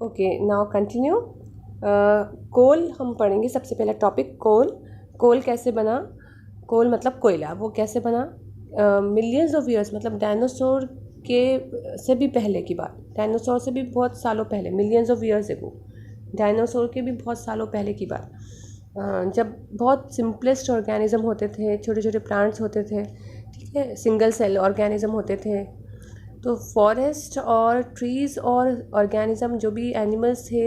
Okay, now continue. कोल हम पढ़ेंगे। सबसे पहला टॉपिक कोल। कोल कैसे बना? कोल मतलब कोयला। वो कैसे बना? मिलियंस ऑफ ईयर्स मतलब डायनासोर के से भी पहले की बात। डायनासोर से भी बहुत सालों पहले, millions of years ago. Dinosaur के भी बहुत सालों पहले की बात। जब बहुत सिंपलेस्ट ऑर्गेनिज्म होते थे, छोटे छोटे प्लांट्स होते थे, ठीक है, सिंगल सेल ऑर्गेनिज्म होते थे। तो फॉरेस्ट और ट्रीज़ और ऑर्गेनिज्म जो भी एनिमल्स थे,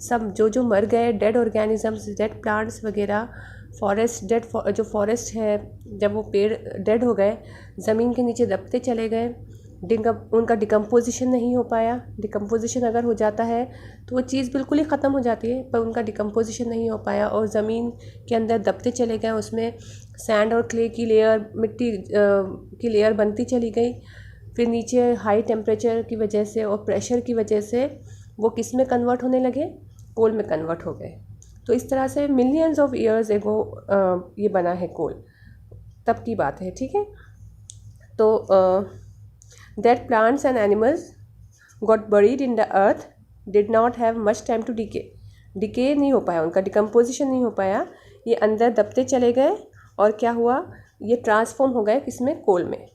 सब जो मर गए, डेड ऑर्गेनिजम्स, डेड प्लांट्स वगैरह, फॉरेस्ट डेड, जो फॉरेस्ट है, जब वो पेड़ डेड हो गए, ज़मीन के नीचे दबते चले गए, उनका डिकम्पोजिशन नहीं हो पाया। डिकम्पोजिशन अगर हो जाता है तो वो चीज़ बिल्कुल ही ख़त्म हो जाती है, पर उनका डिकम्पोजिशन नहीं हो पाया और ज़मीन के अंदर दबते चले गए। उसमें सैंड और क्ले की लेयर, मिट्टी की लेयर बनती चली गई। फिर नीचे हाई टेम्परेचर की वजह से और प्रेशर की वजह से वो किस में कन्वर्ट होने लगे? कोल में कन्वर्ट हो गए। तो इस तरह से मिलियंस ऑफ ईयर्स एगो ये बना है कोल। तब की बात है, ठीक है। तो that plants and animals got buried in the earth did not have much time to decay नहीं हो पाया, उनका डिकम्पोजिशन नहीं हो पाया। ये अंदर दबते चले गए और क्या हुआ? ये ट्रांसफॉर्म हो गए किसमें? कोल में।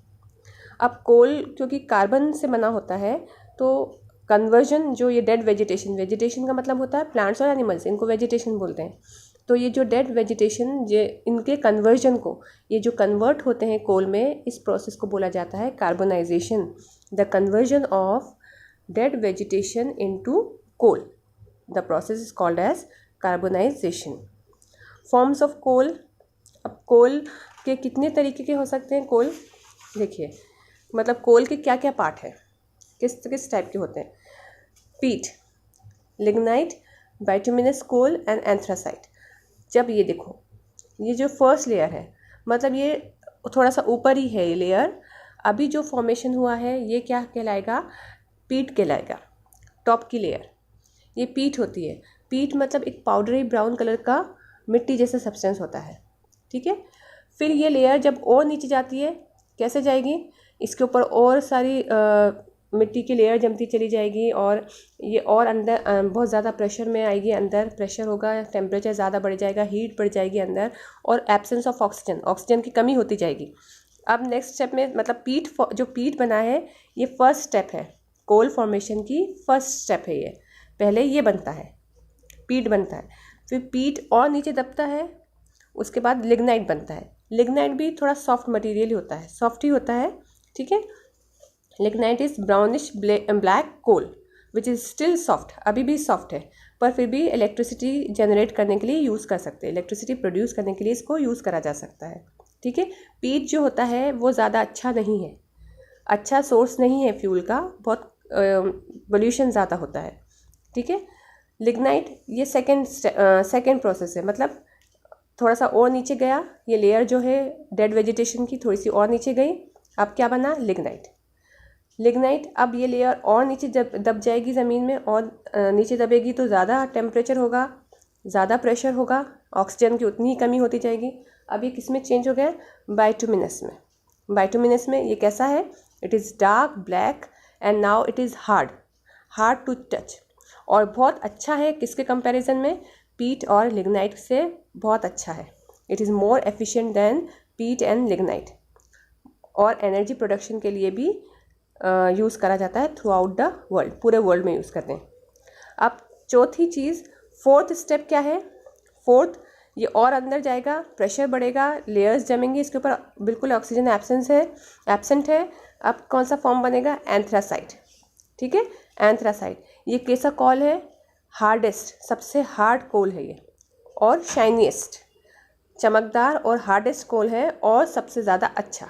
अब कोल क्योंकि कार्बन से बना होता है, तो कन्वर्जन, जो ये डेड वेजिटेशन का मतलब होता है प्लांट्स और एनिमल्स, इनको वेजिटेशन बोलते हैं। तो ये जो डेड वेजिटेशन, ये इनके कन्वर्जन को, ये जो कन्वर्ट होते हैं कोल में, इस प्रोसेस को बोला जाता है carbonisation. The conversion of dead vegetation into coal, the process is called as carbonisation. Forms of coal. अब कोल के कितने तरीके के हो सकते हैं? कोल देखिए, मतलब कोल के क्या क्या पार्ट है, किस किस टाइप के होते हैं? पीट, लिग्नाइट, बाइटुमिनस कोल एंड एंथ्रासाइट। जब ये देखो, ये जो फर्स्ट लेयर है, मतलब ये थोड़ा सा ऊपर ही है ये लेयर। अभी जो फॉर्मेशन हुआ है ये क्या कहलाएगा? पीट कहलाएगा। टॉप की लेयर ये पीट होती है। पीट मतलब एक पाउडरी ब्राउन कलर का मिट्टी जैसा सब्सटेंस होता है, ठीक है। फिर ये लेयर जब और नीचे जाती है, कैसे जाएगी? इसके ऊपर और सारी मिट्टी की लेयर जमती चली जाएगी और ये और अंदर बहुत ज़्यादा प्रेशर में आएगी। अंदर प्रेशर होगा, टेम्परेचर ज़्यादा बढ़ जाएगा, हीट बढ़ जाएगी अंदर, और एब्सेंस ऑफ ऑक्सीजन की कमी होती जाएगी। अब नेक्स्ट स्टेप में, मतलब जो पीट बना है, ये फर्स्ट स्टेप है कोल फॉर्मेशन की। फर्स्ट स्टेप है ये। पहले ये बनता है, पीट बनता है, फिर पीट और नीचे दबता है, उसके बाद लिग्नाइट बनता है। लिग्नाइट भी थोड़ा सॉफ्ट मटेरियल ही होता है, सॉफ्ट ही होता है, ठीक है। Lignite is brownish black coal which is still soft, अभी भी सॉफ्ट है, पर फिर भी इलेक्ट्रिसिटी जनरेट करने के लिए यूज़ कर सकते हैं, इलेक्ट्रिसिटी प्रोड्यूस करने के लिए इसको यूज़ करा जा सकता है, ठीक है। पीट जो होता है वो ज़्यादा अच्छा नहीं है, अच्छा सोर्स नहीं है फ्यूल का, बहुत पोल्यूशन ज़्यादा होता है, ठीक है। लिग्नाइट ये सेकेंड प्रोसेस है, मतलब थोड़ा सा और नीचे गया, ये लेयर जो है डेड वेजिटेशन की थोड़ी सी और नीचे गई, अब क्या बना? लिग्नाइट। अब ये लेयर और नीचे जब दब जाएगी ज़मीन में, और नीचे दबेगी तो ज़्यादा टेम्परेचर होगा, ज़्यादा प्रेशर होगा, ऑक्सीजन की उतनी ही कमी होती जाएगी। अब ये किस में चेंज हो गया? बाइटुमिनस में। बाइटुमिनस में ये कैसा है? It is dark black and now it is hard to touch, और बहुत अच्छा है किसके कंपैरिजन में? पीट और लिग्नाइट से बहुत अच्छा है। It is more efficient then पीट एंड लिग्नाइट, और एनर्जी प्रोडक्शन के लिए भी यूज़ करा जाता है थ्रू आउट द वर्ल्ड, पूरे वर्ल्ड में यूज़ करते हैं। अब चौथी चीज़, फोर्थ स्टेप क्या है? फोर्थ, ये और अंदर जाएगा, प्रेशर बढ़ेगा, लेयर्स जमेंगी, इसके ऊपर बिल्कुल ऑक्सीजन एब्सेंट है। अब कौन सा फॉर्म बनेगा? एंथ्रासाइट, ठीक है। एंथ्रासाइट ये कैसा कोल है? हार्डेस्ट, सबसे हार्ड कोल है ये, और शाइनीएस्ट, चमकदार और हार्डेस्ट कोल है, और सबसे ज़्यादा अच्छा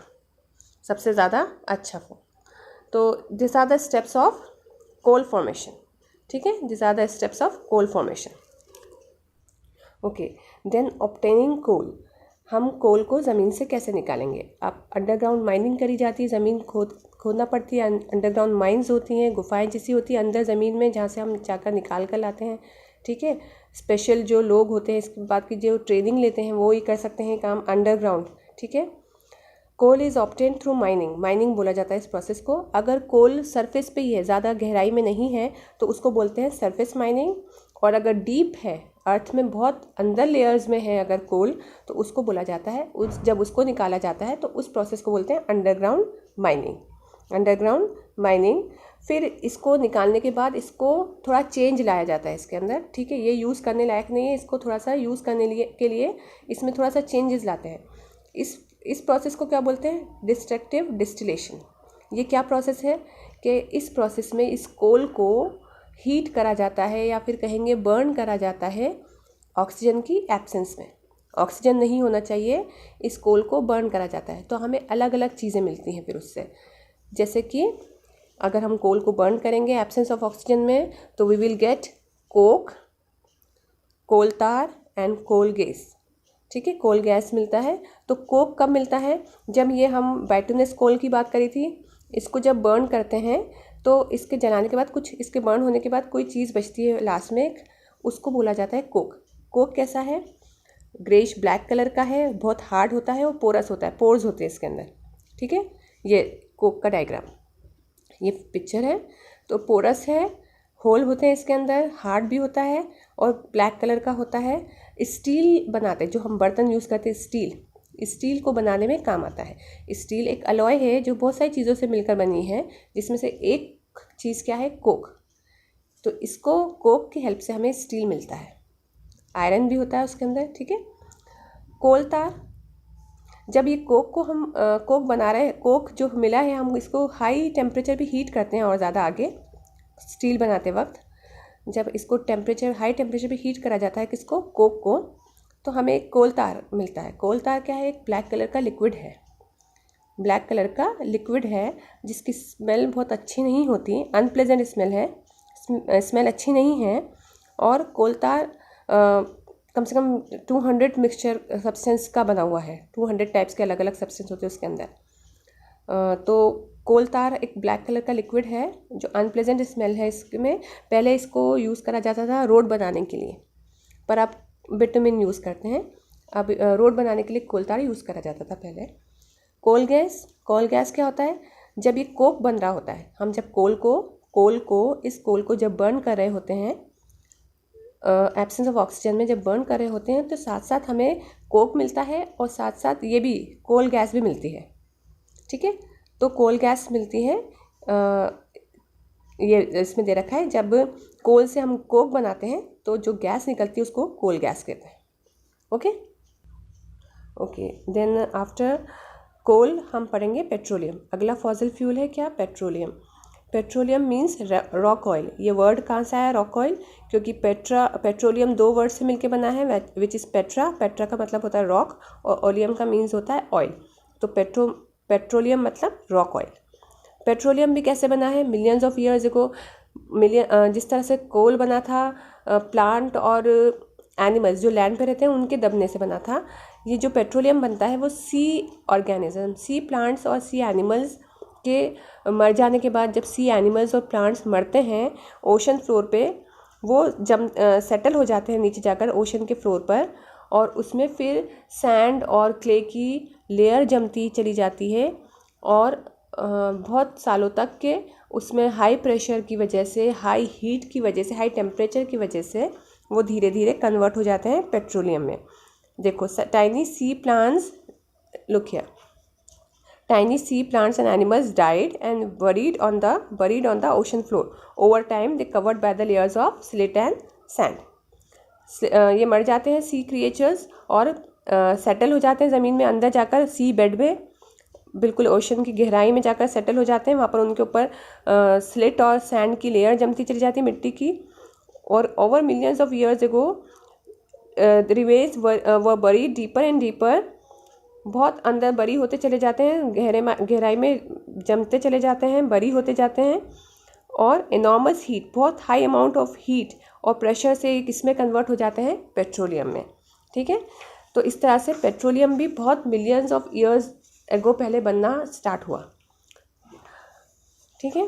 फॉर्म। तो this are the steps of coal formation, ठीक है। This are the steps of coal formation. Okay, then obtaining coal. हम कोल को ज़मीन से कैसे निकालेंगे? अब अंडरग्राउंड माइनिंग करी जाती है, ज़मीन खोदना पड़ती है, अंडरग्राउंड माइंस होती हैं, गुफाएं जैसी होती है अंदर ज़मीन में, जहाँ से हम जाकर निकाल कर लाते हैं, ठीक है। स्पेशल जो लोग होते हैं, इसके बाद की जो ट्रेनिंग लेते हैं, वो ही कर सकते हैं काम अंडरग्राउंड, ठीक है। Coal is obtain through mining, mining बोला जाता है इस प्रोसेस को। अगर कोल सरफेस पे ही है, ज़्यादा गहराई में नहीं है, तो उसको बोलते हैं सरफेस माइनिंग। और अगर डीप है, अर्थ में बहुत अंदर लेयर्स में है अगर कोल, तो उसको बोला जाता है, जब उसको निकाला जाता है तो उस प्रोसेस को बोलते हैं अंडरग्राउंड माइनिंग। Underground mining. फिर इसको निकालने के बाद इसको थोड़ा चेंज लाया जाता है इसके अंदर, ठीक है। ये यूज़ करने लायक नहीं है, इसको थोड़ा सा यूज़ करने के लिए इसमें थोड़ा सा चेंजेस लाते हैं। इस प्रोसेस को क्या बोलते हैं? Destructive distillation. ये क्या प्रोसेस है कि इस प्रोसेस में इस कोल को हीट करा जाता है, या फिर कहेंगे बर्न करा जाता है ऑक्सीजन की एब्सेंस में। ऑक्सीजन नहीं होना चाहिए, इस कोल को बर्न करा जाता है, तो हमें अलग अलग चीज़ें मिलती हैं फिर उससे। जैसे कि अगर हम कोल को बर्न करेंगे एब्सेंस ऑफ ऑक्सीजन में, तो वी विल गेट कोक, कोल तार एंड कोल गैस, ठीक है। कोल गैस मिलता है। तो कोक कब मिलता है? जब ये हम बाइटुमिनस कोल की बात करी थी, इसको जब बर्न करते हैं तो इसके जलाने के बाद कुछ, इसके बर्न होने के बाद कोई चीज़ बचती है लास्ट में, उसको बोला जाता है कोक। कोक कैसा है? ग्रेश ब्लैक कलर का है, बहुत हार्ड होता है और पोरस होता है, पोर्स होते हैं इसके अंदर, ठीक है। ये कोक का डायग्राम, ये पिक्चर है। तो पोरस है, होल होते हैं इसके अंदर, हार्ड भी होता है और ब्लैक कलर का होता है। स्टील बनाते हैं, जो हम बर्तन यूज़ करते हैं स्टील को बनाने में काम आता है। स्टील एक अलॉय है जो बहुत सारी चीज़ों से मिलकर बनी है, जिसमें से एक चीज़ क्या है? कोक। तो इसको कोक की हेल्प से हमें स्टील मिलता है। आयरन भी होता है उसके अंदर, ठीक है। कोल तार, जब ये कोक को हम कोक बना रहे हैं, कोक जो मिला है, हम इसको हाई टेम्परेचर पे हीट करते हैं और ज़्यादा आगे स्टील बनाते वक्त। जब इसको हाई टेम्परेचर पे हीट करा जाता है, किसको? कोक को, तो हमें एक कोल तार मिलता है। कोल तार क्या है? एक ब्लैक कलर का लिक्विड है, ब्लैक कलर का लिक्विड है, जिसकी स्मेल बहुत अच्छी नहीं होती, अनप्लेजेंट स्मेल है, स्मेल अच्छी नहीं है। और कोल तार कम से कम 200 मिक्सचर सब्सटेंस का बना हुआ है, 200 टाइप्स के अलग अलग सब्सटेंस होते हैं उसके अंदर। तो कोल तार एक ब्लैक कलर का लिक्विड है जो अनप्लेजेंट स्मेल है इसमें। पहले इसको यूज़ करा जाता था रोड बनाने के लिए, पर अब बिटुमिन यूज़ करते हैं। अब रोड बनाने के लिए कोल तार यूज़ करा जाता था पहले। कोल गैस क्या होता है? जब ये कोक बन रहा होता है, हम जब इस कोल को जब बर्न कर रहे होते हैं, एब्सेंस ऑफ ऑक्सीजन में जब बर्न कर रहे होते हैं, तो साथ साथ हमें कोक मिलता है और साथ साथ ये भी कोल गैस भी मिलती है, ठीक है। तो कोल गैस मिलती है, ये इसमें दे रखा है, जब कोल से हम कोक बनाते हैं तो जो गैस निकलती है उसको कोल गैस कहते हैं। ओके देन आफ्टर कोल हम पढ़ेंगे पेट्रोलियम। अगला फॉसिल फ्यूल है क्या? Petroleum. Petroleum means rock oil. ये वर्ड कहाँ से आया रॉक ऑयल? क्योंकि पेट्रोलियम दो वर्ड से मिलके बना है, विच इज़ पेट्रा का मतलब होता है रॉक और ओलियम का मीन्स होता है ऑयल। तो पेट्रोलियम मतलब रॉक ऑयल। पेट्रोलियम भी कैसे बना है? मिलियंस ऑफ ईयर्स एगो, जिस तरह से कोल बना था, प्लांट और एनिमल्स जो लैंड पे रहते हैं उनके दबने से बना था। ये जो पेट्रोलियम बनता है वो सी ऑर्गेनिज्म, सी प्लांट्स और सी एनिमल्स के मर जाने के बाद, जब सी एनिमल्स और प्लांट्स मरते हैं ओशन फ्लोर पे, वो सेटल हो जाते हैं नीचे जाकर ओशन के फ्लोर पर, और उसमें फिर सैंड और क्ले की लेयर जमती चली जाती है, और बहुत सालों तक के उसमें हाई प्रेशर की वजह से, हाई हीट की वजह से, हाई टेम्परेचर की वजह से वो धीरे धीरे कन्वर्ट हो जाते हैं पेट्रोलियम में। देखो tiny sea plants, look here, tiny sea plants and animals died and buried on the ocean floor. Over time they covered by the layers of silt and sand. ये मर जाते हैं सी क्रिएचर्स और settle हो जाते हैं ज़मीन में अंदर जाकर, सी बेड में, बिल्कुल ओशन की गहराई में जाकर सेटल हो जाते हैं। वहाँ पर उनके ऊपर स्लिट और सैंड की लेयर जमती चली जाती है मिट्टी की, और over millions of years ago remains were buried deeper and deeper, बहुत अंदर बरी होते चले जाते हैं, गहराई में जमते चले जाते हैं, बरी होते जाते हैं, और इनॉर्मस हीट, बहुत हाई अमाउंट ऑफ हीट और प्रेशर से किसमें कन्वर्ट हो जाते हैं? पेट्रोलियम में, ठीक है। तो इस तरह से पेट्रोलियम भी बहुत मिलियंस ऑफ ईयर्स एगो पहले बनना स्टार्ट हुआ, ठीक है।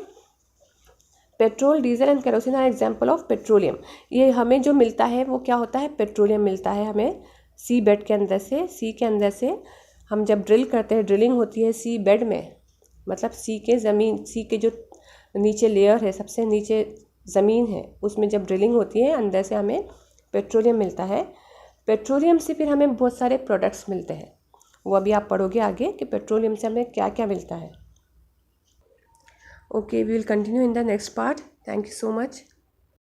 Petrol, diesel and kerosene are example of petroleum. ये हमें जो मिलता है वो क्या होता है? पेट्रोलियम मिलता है हमें सी बेड के अंदर से, सी के अंदर से हम जब ड्रिल करते हैं, ड्रिलिंग होती है सी बेड में, मतलब सी के जो नीचे लेयर है, सबसे नीचे ज़मीन है, उसमें जब ड्रिलिंग होती है अंदर से हमें पेट्रोलियम मिलता है। पेट्रोलियम से फिर हमें बहुत सारे प्रोडक्ट्स मिलते हैं, वो अभी आप पढ़ोगे आगे कि पेट्रोलियम से हमें क्या क्या मिलता है। Okay, we will continue in the next part. Thank you so much.